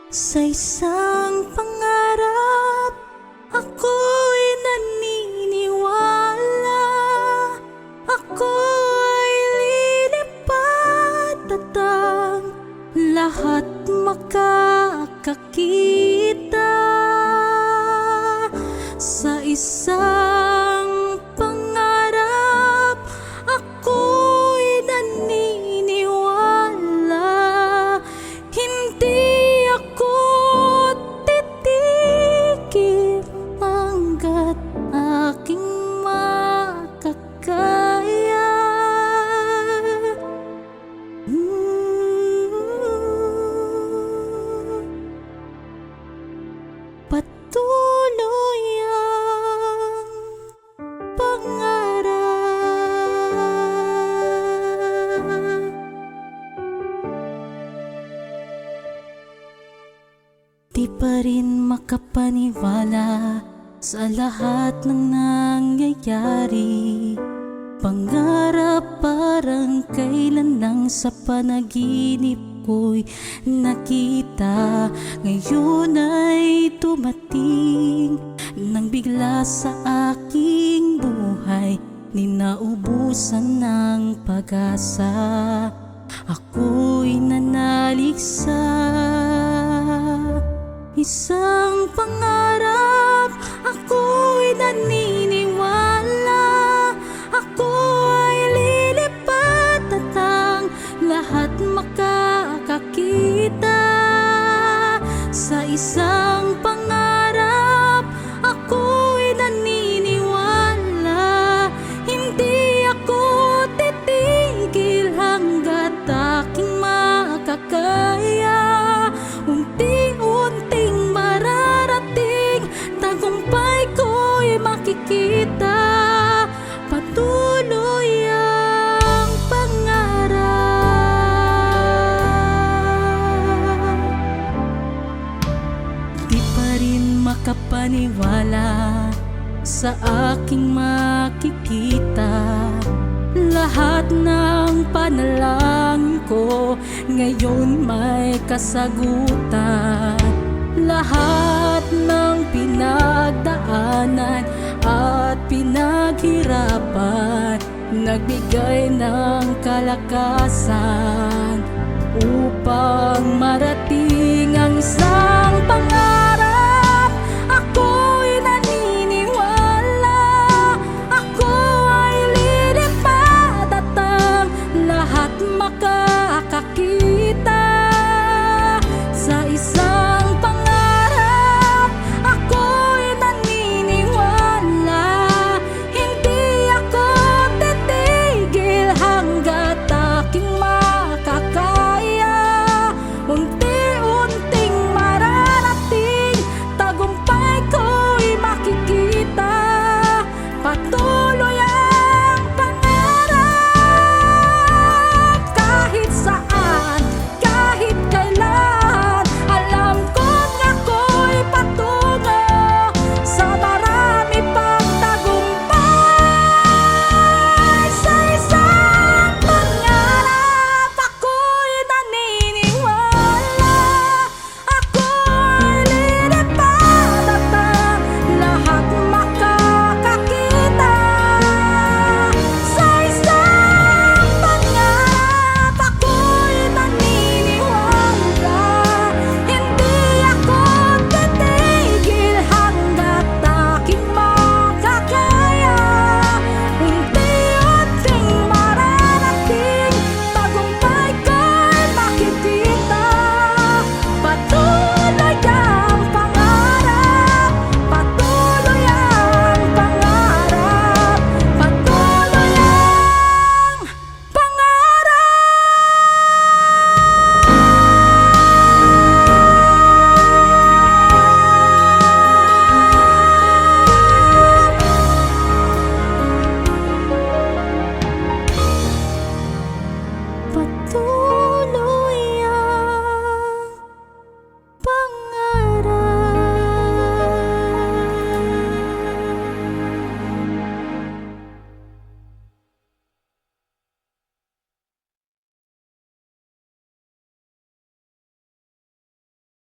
Sa isang pangarap, ako'y naniniwala. Ako'y lilipat at ang lahat makakakita. Sa isang pangarap, ako'y naniniwala. Hindi ako titigil hanggat aking makakaya. Patuloy ang pangarap. Di pa rin makapaniwala sa lahat ng nangyayari. Pangarap parang kailan lang sa panaginip ko'y nakita. Ngayon ay tumating nang bigla sa aking buhay, di naubusan ng pag-asa. Ako'y nanalig sa isang pangarap. Ako'y naniniwala. Ako ay lilipat at ang lahat makakakita. Sa isang pangarap, ako'y naniniwala. Hindi ako titigil hanggat aking makakaya. Unti-unting mararating, tagumpay ko'y makikita. Patuloy ang pangarap. Di pa rin makapaniwala sa aking makikita. Lahat ng panalangin ko ngayon may kasagutan. Lahat ng pinagdaanan at pinaghirapan nagbigay ng kalakasan.